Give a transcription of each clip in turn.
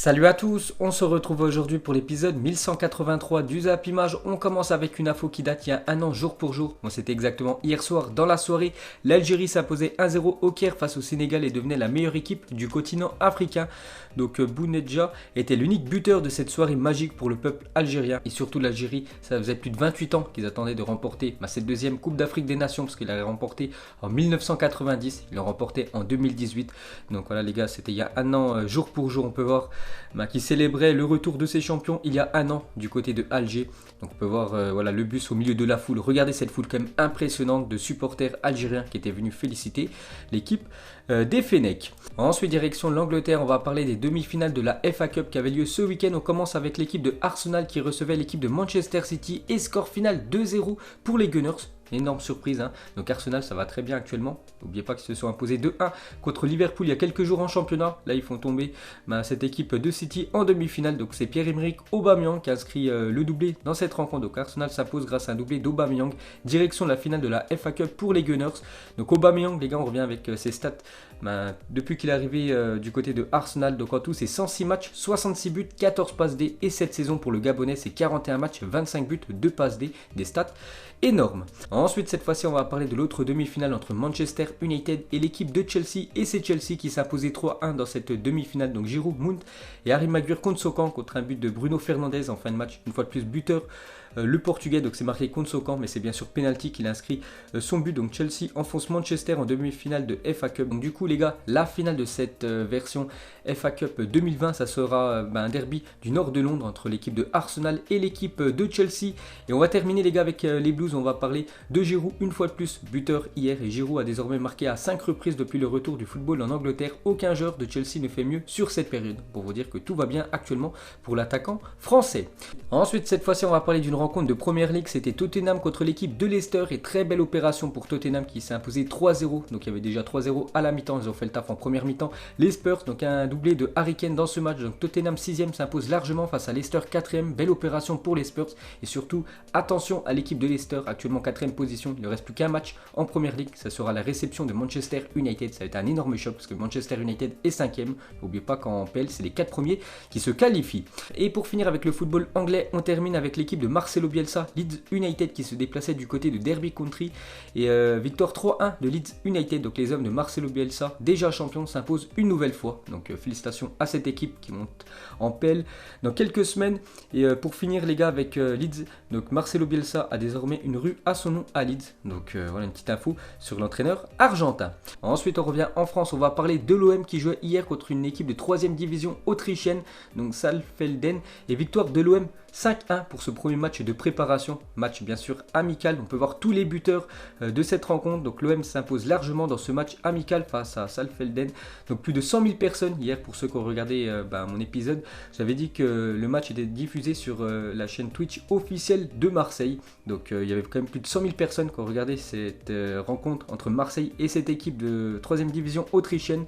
Salut à tous, on se retrouve aujourd'hui pour l'épisode 1183 du Zap Image. On commence avec une info qui date il y a un an jour pour jour. Bon, c'était exactement hier soir dans la soirée. L'Algérie s'imposait 1-0 au Caire face au Sénégal et devenait la meilleure équipe du continent africain. Donc Bounedjah était l'unique buteur de cette soirée magique pour le peuple algérien. Et surtout l'Algérie, ça faisait plus de 28 ans qu'ils attendaient de remporter cette deuxième Coupe d'Afrique des Nations parce qu'il l'avait remporté en 1990. Ils l'ont remporté en 2018. Donc voilà les gars, c'était il y a un an jour pour jour. On peut voir qui célébrait le retour de ses champions il y a un an du côté de Alger. Donc on peut voir voilà, le bus au milieu de la foule. Regardez cette foule quand même impressionnante de supporters algériens qui étaient venus féliciter l'équipe des Fennecs. Ensuite direction l'Angleterre, on va parler des demi-finales de la FA Cup qui avait lieu ce week-end. On commence avec l'équipe de Arsenal qui recevait l'équipe de Manchester City et score final 2-0 pour les Gunners. Énorme surprise, hein. Donc Arsenal ça va très bien actuellement. N'oubliez pas qu'ils se sont imposés 2-1 contre Liverpool il y a quelques jours en championnat. Là ils font tomber cette équipe de City en demi-finale. Donc c'est Pierre-Emerick Aubameyang qui a inscrit le doublé dans cette rencontre. Donc Arsenal s'impose grâce à un doublé d'Aubameyang. Direction la finale de la FA Cup pour les Gunners. Donc Aubameyang les gars, on revient avec ses stats depuis qu'il est arrivé du côté de Arsenal. Donc en tout c'est 106 matchs, 66 buts, 14 passes D. Et cette saison pour le Gabonais c'est 41 matchs, 25 buts, 2 passes D. Des stats énormes. Ensuite, cette fois-ci, on va parler de l'autre demi-finale entre Manchester United et l'équipe de Chelsea. Et c'est Chelsea qui s'est imposé 3-1 dans cette demi-finale. Donc Giroud, Mount et Harry Maguire contre Sokan contre un but de Bruno Fernandes en fin de match. Une fois de plus, buteur. Le portugais, donc c'est marqué contre Sokan, mais c'est bien sûr penalty qu'il a inscrit son but. Donc Chelsea enfonce Manchester en demi-finale de FA Cup. Donc du coup les gars, la finale de cette version FA Cup 2020, ça sera un derby du nord de Londres entre l'équipe de Arsenal et l'équipe de Chelsea. Et on va terminer les gars avec les Blues. On va parler de Giroud une fois de plus, buteur hier. Et Giroud a désormais marqué à 5 reprises depuis le retour du football en Angleterre. Aucun joueur de Chelsea ne fait mieux sur cette période. Pour vous dire que tout va bien actuellement pour l'attaquant français. Ensuite cette fois-ci on va parler d'une rencontre de Premier League, c'était Tottenham contre l'équipe de Leicester et très belle opération pour Tottenham qui s'est imposé 3-0. Donc il y avait déjà 3-0 à la mi-temps, ils ont fait le taf en première mi-temps. Les Spurs, donc un doublé de Harry Kane dans ce match. Donc Tottenham 6ème s'impose largement face à Leicester 4ème. Belle opération pour les Spurs et surtout attention à l'équipe de Leicester actuellement 4ème position. Il ne reste plus qu'un match en Premier League, ça sera la réception de Manchester United. Ça va être un énorme choc parce que Manchester United est 5ème. N'oubliez pas qu'en PL c'est les 4 premiers qui se qualifient. Et pour finir avec le football anglais, on termine avec l'équipe de Marcelo Bielsa, Leeds United qui se déplaçait du côté de Derby County et victoire 3-1 de Leeds United. Donc les hommes de Marcelo Bielsa, déjà champions, s'imposent une nouvelle fois. Donc félicitations à cette équipe qui monte en PL dans quelques semaines. Et pour finir les gars avec Leeds, donc Marcelo Bielsa a désormais une rue à son nom à Leeds. Donc voilà une petite info sur l'entraîneur argentin. Ensuite on revient en France, on va parler de l'OM qui jouait hier contre une équipe de 3ème division autrichienne, donc Saalfelden, et victoire de l'OM 5-1 pour ce premier match de préparation, match bien sûr amical. On peut voir tous les buteurs de cette rencontre. Donc l'OM s'impose largement dans ce match amical face à Saalfelden. Donc plus de 100 000 personnes hier pour ceux qui ont regardé mon épisode. J'avais dit que le match était diffusé sur la chaîne Twitch officielle de Marseille. Donc il y avait quand même plus de 100 000 personnes qui ont regardé cette rencontre entre Marseille et cette équipe de 3ème division autrichienne.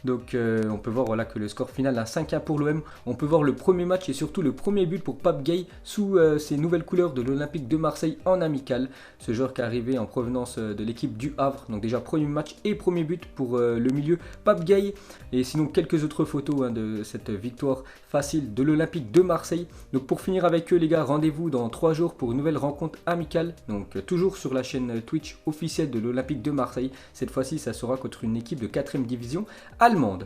Donc on peut voir voilà, que le score final a 5-1 pour l'OM. On peut voir le premier match et surtout le premier but pour Pape Gueye sous ses nouvelles couleurs de l'Olympique de Marseille en amical. Ce joueur qui est arrivé en provenance de l'équipe du Havre. Donc déjà premier match et premier but pour le milieu Pape Gueye. Et sinon quelques autres photos de cette victoire facile de l'Olympique de Marseille. Donc pour finir avec eux les gars, rendez-vous dans 3 jours pour une nouvelle rencontre amicale. Donc toujours sur la chaîne Twitch officielle de l'Olympique de Marseille. Cette fois-ci ça sera contre une équipe de 4ème division allemande.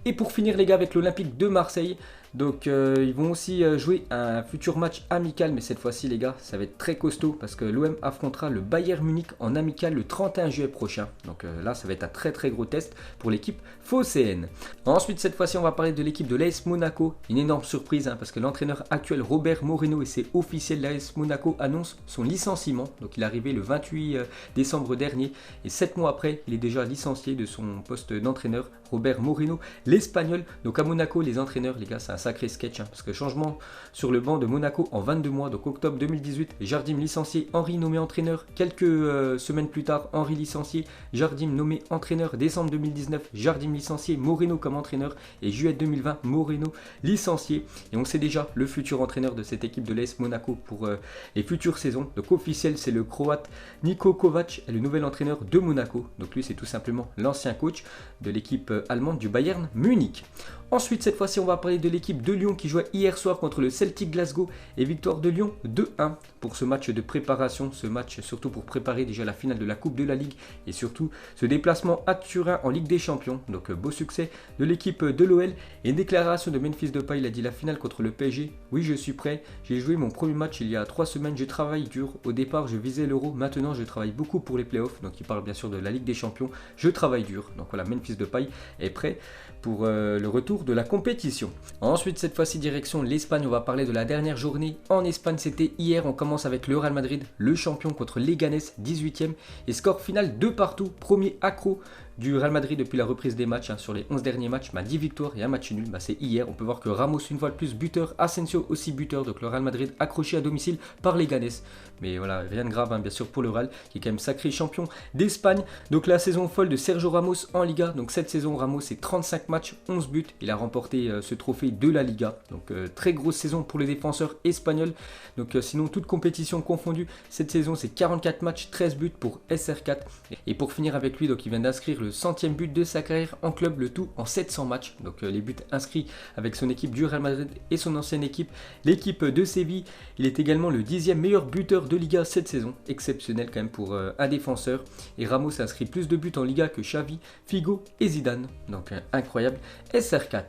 Et pour finir les gars avec l'Olympique de Marseille, donc ils vont aussi jouer un futur match amical, mais cette fois-ci les gars ça va être très costaud parce que l'OM affrontera le Bayern Munich en amical le 31 juillet prochain. Donc là ça va être un très gros test pour l'équipe phocéenne. Ensuite cette fois-ci on va parler de l'équipe de l'AS Monaco. Une énorme surprise parce que l'entraîneur actuel Robert Moreno, et c'est officiel, l'AS Monaco annonce son licenciement. Donc il est arrivé le 28 décembre dernier et 7 mois après il est déjà licencié de son poste d'entraîneur. Robert Moreno, l'Espagnol. Donc à Monaco les entraîneurs les gars c'est un sacré sketch parce que changement sur le banc de Monaco en 22 mois. Donc octobre 2018, Jardim licencié, Henry nommé entraîneur. Quelques semaines plus tard, Henry licencié, Jardim nommé entraîneur. Décembre 2019, Jardim licencié, Moreno comme entraîneur. Et juillet 2020, Moreno licencié. Et on sait déjà le futur entraîneur de cette équipe de l'AS Monaco pour les futures saisons. Donc officiel, c'est le Croate Niko Kovac, le nouvel entraîneur de Monaco. Donc lui c'est tout simplement l'ancien coach de l'équipe allemande du Bayern Munich. Ensuite cette fois-ci on va parler de l'équipe l'équipe de Lyon qui jouait hier soir contre le Celtic Glasgow et victoire de Lyon 2-1 pour ce match de préparation. Ce match surtout pour préparer déjà la finale de la Coupe de la Ligue et surtout ce déplacement à Turin en Ligue des Champions. Donc beau succès de l'équipe de l'OL et une déclaration de Memphis Depay. Il a dit la finale contre le PSG. Oui, je suis prêt. J'ai joué mon premier match il y a 3 semaines. Je travaille dur. Au départ, je visais l'Euro. Maintenant, je travaille beaucoup pour les playoffs. Donc il parle bien sûr de la Ligue des Champions. Je travaille dur. Donc voilà, Memphis Depay est prêt pour le retour de la compétition. Ensuite, cette fois-ci, direction l'Espagne. On va parler de la dernière journée en Espagne. C'était hier. On commence avec le Real Madrid, le champion contre Leganés, 18e. Et score final 2 partout. Premier accro du Real Madrid depuis la reprise des matchs. Sur les 11 derniers matchs, 10 victoires et un match nul. C'est hier. On peut voir que Ramos, une fois de plus, buteur. Asensio aussi buteur. Donc le Real Madrid accroché à domicile par Leganés. Mais voilà, rien de grave, bien sûr, pour le Real, qui est quand même sacré champion d'Espagne. Donc la saison folle de Sergio Ramos en Liga. Donc cette saison, Ramos, c'est 35 matchs, 11 buts. Il a remporté ce trophée de la Liga. Donc très grosse saison pour les défenseurs espagnols. Donc sinon, toute compétition confondue, cette saison, c'est 44 matchs, 13 buts pour SR4. Et pour finir avec lui, donc il vient d'inscrire le 100e but de sa carrière en club, le tout en 700 matchs. Donc les buts inscrits avec son équipe du Real Madrid et son ancienne équipe, l'équipe de Séville. Il est également le 10e meilleur buteur de Liga cette saison. Exceptionnel quand même pour un défenseur. Et Ramos a inscrit plus de buts en Liga que Xavi, Figo et Zidane. Donc incroyable. SR4.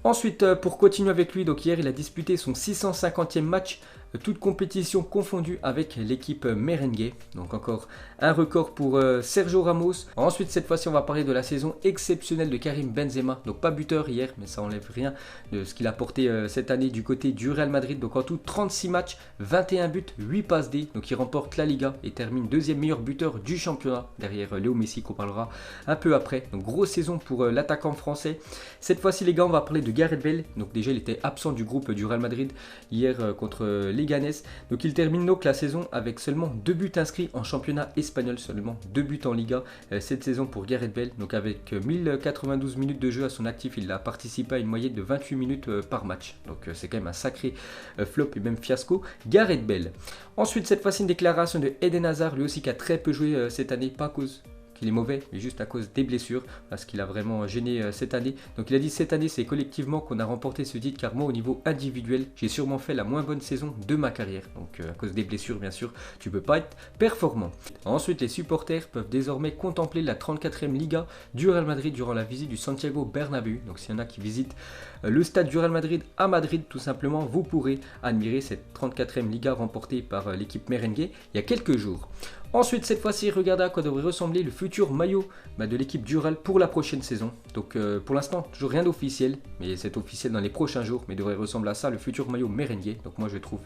Ensuite, pour continuer avec lui, donc hier il a disputé son 650e match, toute compétition confondue avec l'équipe merengue. Donc encore un record pour Sergio Ramos. Ensuite, cette fois-ci, on va parler de la saison exceptionnelle de Karim Benzema. Donc pas buteur hier, mais ça enlève rien de ce qu'il a porté cette année du côté du Real Madrid. Donc en tout, 36 matchs, 21 buts, 8 passes D. Donc il remporte la Liga et termine deuxième meilleur buteur du championnat, derrière Léo Messi qu'on parlera un peu après. Donc grosse saison pour l'attaquant français. Cette fois-ci, les gars, on va parler de Gareth Bale. Donc déjà, il était absent du groupe du Real Madrid hier contre Leganés. Donc il termine donc la saison avec seulement 2 buts inscrits en championnat espagnol, seulement 2 buts en Liga cette saison pour Gareth Bale. Donc avec 1092 minutes de jeu à son actif, il a participé à une moyenne de 28 minutes par match. Donc c'est quand même un sacré flop et même fiasco, Gareth Bale. Ensuite, cette fois-ci, une déclaration de Eden Hazard, lui aussi qui a très peu joué cette année, pas à cause qu'il est mauvais, mais juste à cause des blessures, parce qu'il a vraiment gêné cette année. Donc il a dit cette année, c'est collectivement qu'on a remporté ce titre, car moi au niveau individuel, j'ai sûrement fait la moins bonne saison de ma carrière. Donc à cause des blessures, bien sûr, tu peux pas être performant. Ensuite, les supporters peuvent désormais contempler la 34e Liga du Real Madrid durant la visite du Santiago Bernabéu. Donc s'il y en a qui visitent le stade du Real Madrid à Madrid, tout simplement, vous pourrez admirer cette 34e Liga remportée par l'équipe merengue il y a quelques jours. Ensuite, cette fois-ci, regardez à quoi devrait ressembler le futur maillot de l'équipe du Real pour la prochaine saison. Donc pour l'instant, toujours rien d'officiel, mais c'est officiel dans les prochains jours, mais devrait ressembler à ça, le futur maillot merengue. Donc moi je trouve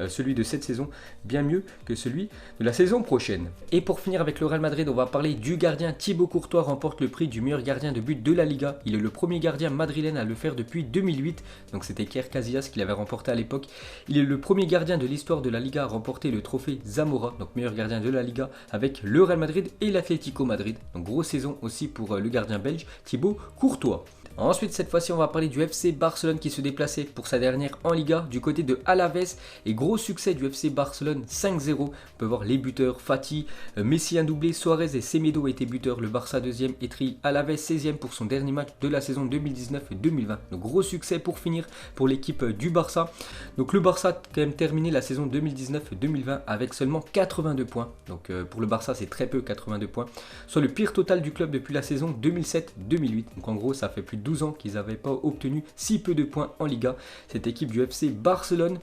celui de cette saison bien mieux que celui de la saison prochaine. Et pour finir avec le Real Madrid, on va parler du gardien. Thibaut Courtois remporte le prix du meilleur gardien de but de la Liga. Il est le premier gardien madrilène à le faire depuis 2008. Donc c'était Iker Casillas qui l'avait remporté à l'époque. Il est le premier gardien de l'histoire de la Liga à remporter le trophée Zamora, donc meilleur gardien de la Liga, avec le Real Madrid et l'Atlético Madrid. Donc grosse saison aussi pour le gardien belge Thibaut Courtois. Ensuite, cette fois-ci, on va parler du FC Barcelone qui se déplaçait pour sa dernière en Liga du côté de Alaves. Et gros succès du FC Barcelone, 5-0. On peut voir les buteurs, Fati, Messi un doublé, Suarez et Semedo étaient buteurs. Le Barça deuxième et Tri Alaves 16e pour son dernier match de la saison 2019 et 2020. Donc gros succès pour finir pour l'équipe du Barça. Donc le Barça a quand même terminé la saison 2019-2020 avec seulement 82 points. Donc pour le Barça, c'est très peu, 82 points. Soit le pire total du club depuis la saison 2007-2008. Donc en gros, ça fait plus de 12 ans qu'ils n'avaient pas obtenu si peu de points en Liga, cette équipe du FC Barcelone.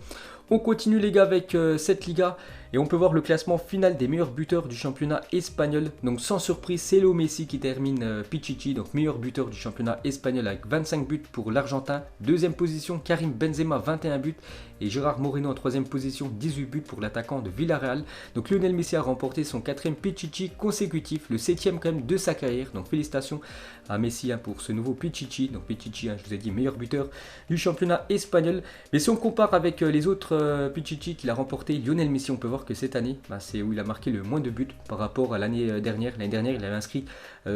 On continue les gars avec cette Liga et on peut voir le classement final des meilleurs buteurs du championnat espagnol. Donc sans surprise, c'est Léo Messi qui termine Pichichi, donc meilleur buteur du championnat espagnol avec 25 buts pour l'Argentin. Deuxième position, Karim Benzema, 21 buts. Et Gérard Moreno en troisième position, 18 buts pour l'attaquant de Villarreal. Donc Lionel Messi a remporté son quatrième Pichichi consécutif, le 7e quand même de sa carrière. Donc félicitations à Messi pour ce nouveau Pichichi. Donc Pichichi, je vous ai dit, meilleur buteur du championnat espagnol. Mais si on compare avec les autres Pichichi qu'il a remporté, Lionel Messi, on peut voir que cette année, c'est où il a marqué le moins de buts par rapport à l'année dernière. L'année dernière, il avait inscrit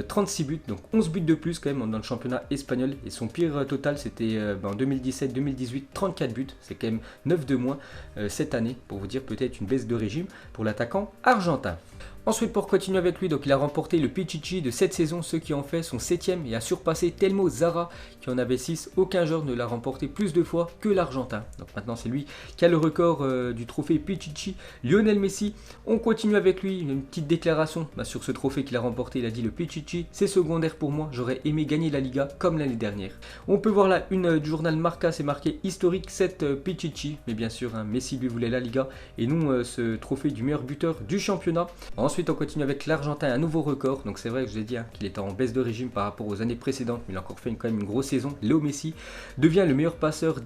36 buts, donc 11 buts de plus quand même dans le championnat espagnol. Et son pire total, c'était en 2017-2018, 34 buts. C'est quand même 9 de moins cette année, pour vous dire peut-être une baisse de régime pour l'attaquant argentin. Ensuite, pour continuer avec lui, donc il a remporté le Pichichi de cette saison, ce qui en fait son 7e et a surpassé Telmo Zarra qui en avait 6. Aucun joueur ne l'a remporté plus de fois que l'Argentin. Donc maintenant c'est lui qui a le record du trophée Pichichi. Lionel Messi, on continue avec lui, une petite déclaration sur ce trophée qu'il a remporté. Il a dit: le Pichichi c'est secondaire pour moi, j'aurais aimé gagner la Liga comme l'année dernière. On peut voir là une du journal Marca, c'est marqué historique 7 Pichichi, mais bien sûr Messi lui voulait la Liga et non ce trophée du meilleur buteur du championnat. Ensuite on continue avec l'Argentin, un nouveau record. Donc c'est vrai que je vous ai dit qu'il était en baisse de régime par rapport aux années précédentes, mais il a encore fait quand même une grosse saison. Léo Messi devient le meilleur passeur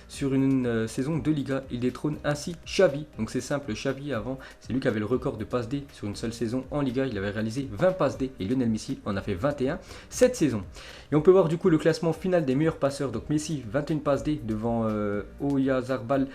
sur une saison de Liga. Il détrône ainsi Xavi. Donc c'est simple, Xavi avant c'est lui qui avait le record de passes D sur une seule saison en Liga. Il avait réalisé 20 passes D et Lionel Messi en a fait 21 cette saison. Et on peut voir du coup le classement final des meilleurs passeurs. Donc Messi 21 passes D devant Oyarzabal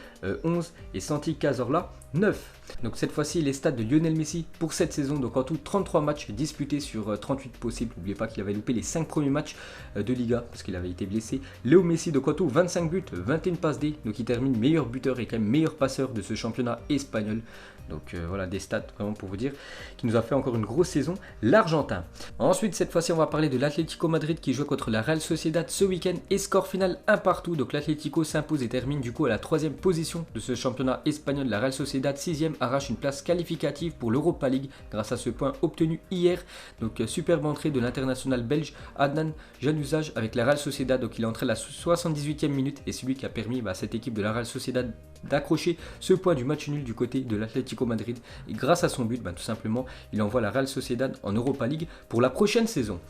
11 et Santi Cazorla 9. Donc cette fois-ci les stats de Lionel Messi pour cette saison, donc en tout 33 matchs disputés sur 38 possibles. N'oubliez pas qu'il avait loupé les 5 premiers matchs de Liga parce qu'il avait été blessé. Léo Messi, donc en tout 25 buts, 21 passes D, donc il termine meilleur buteur et quand même meilleur passeur de ce championnat espagnol. Donc voilà des stats vraiment pour vous dire qu'il nous a fait encore une grosse saison, l'Argentin. Ensuite cette fois-ci on va parler de l'Atlético Madrid qui joue contre la Real Sociedad ce week-end et score final 1 partout. Donc l'Atlético s'impose et termine du coup à la 3e position de ce championnat espagnol. La Real Sociedad 6e arrache une place qualificative pour l'Europa League grâce à ce point obtenu hier. Donc superbe entrée de l'international belge Adnan Januzaj avec la Real Sociedad. Donc il est entré à la 78e minute et c'est lui qui a permis à cette équipe de la Real Sociedad d'accrocher ce point du match nul du côté de l'Atlético Madrid. Et grâce à son but, tout simplement, il envoie la Real Sociedad en Europa League pour la prochaine saison.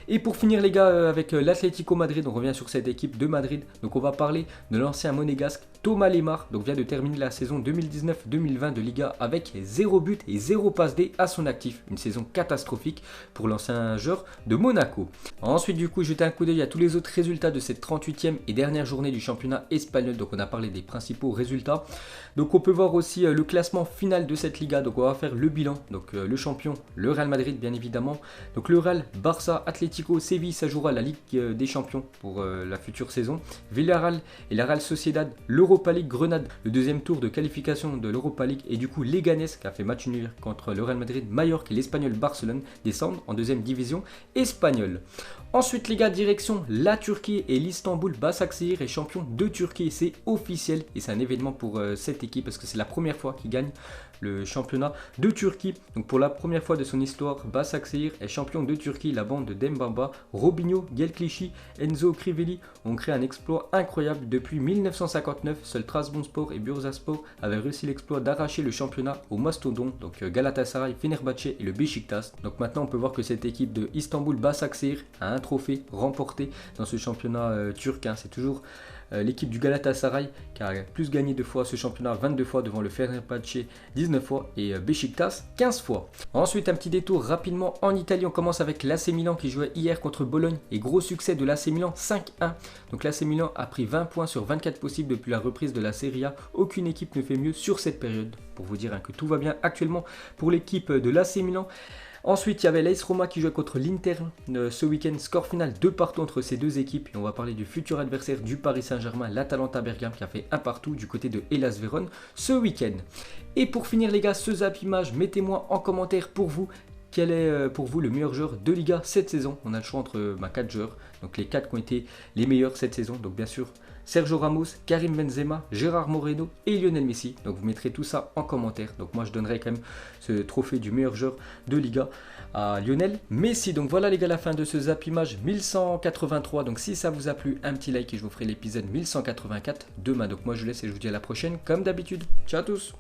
Et pour finir les gars, avec l'Atlético Madrid, on revient sur cette équipe de Madrid. Donc on va parler de l'ancien monégasque Thomas Lemar, donc vient de terminer la saison 2019-2020 de Liga avec 0 but et 0 passe D à son actif. Une saison catastrophique pour l'ancien joueur de Monaco. Ensuite du coup, jetez un coup d'œil à tous les autres résultats de cette 38e et dernière journée du championnat espagnol. Donc on a parlé des principaux résultats. Donc on peut voir aussi le classement final de cette Liga. Donc on va faire le bilan. Donc le champion, le Real Madrid bien évidemment. Donc le Real, Barça, Atlético, Séville, ça jouera la Ligue des Champions pour la future saison. Villarreal et la Real Sociedad, l'Europa League, Grenade, le deuxième tour de qualification de l'Europa League. Et du coup Leganés qui a fait match nul contre le Real Madrid, Mallorca et l'Espagnol Barcelone descendent en deuxième division espagnole. Ensuite les gars, direction la Turquie et l'Istanbul Başakşehir est champion de Turquie. C'est officiel et c'est un événement pour cette équipe parce que c'est la première fois qu'il gagne le championnat de Turquie. Donc pour la première fois de son histoire, Başakşehir est champion de Turquie. La bande de Dembaba, Robinho, Gelklichi, Enzo Crivelli ont créé un exploit incroyable. Depuis 1959, seuls Trabzonspor et Bursaspor avaient réussi l'exploit d'arracher le championnat au mastodon, donc Galatasaray, Fenerbahçe et le Beşiktaş. Donc maintenant on peut voir que cette équipe de Istanbul Başakşehir a un trophée remporté dans ce championnat turc. C'est toujours l'équipe du Galatasaray qui a plus gagné de fois ce championnat, 22 fois devant le Fenerbahçe 19 fois et Beşiktaş 15 fois. Ensuite un petit détour rapidement en Italie, on commence avec l'AC Milan qui jouait hier contre Bologne et gros succès de l'AC Milan 5-1. Donc l'AC Milan a pris 20 points sur 24 possibles depuis la reprise de la Serie A. Aucune équipe ne fait mieux sur cette période. Pour vous dire que tout va bien actuellement pour l'équipe de l'AC Milan. Ensuite, il y avait l'AS Roma qui jouait contre l'Inter ce week-end. Score final 2 partout entre ces deux équipes. Et on va parler du futur adversaire du Paris Saint-Germain, l'Atalanta Bergame, qui a fait 1 partout du côté de Hellas Vérone ce week-end. Et pour finir les gars, ce Zap Image, mettez-moi en commentaire pour vous quel est pour vous le meilleur joueur de Liga cette saison. On a le choix entre 4 joueurs, donc les 4 qui ont été les meilleurs cette saison. Donc bien sûr Sergio Ramos, Karim Benzema, Gérard Moreno et Lionel Messi. Donc vous mettrez tout ça en commentaire. Donc moi je donnerai quand même ce trophée du meilleur joueur de Liga à Lionel Messi. Donc voilà les gars, la fin de ce Zap Image 1183. Donc si ça vous a plu, un petit like et je vous ferai l'épisode 1184 demain. Donc moi je vous laisse et je vous dis à la prochaine comme d'habitude. Ciao à tous.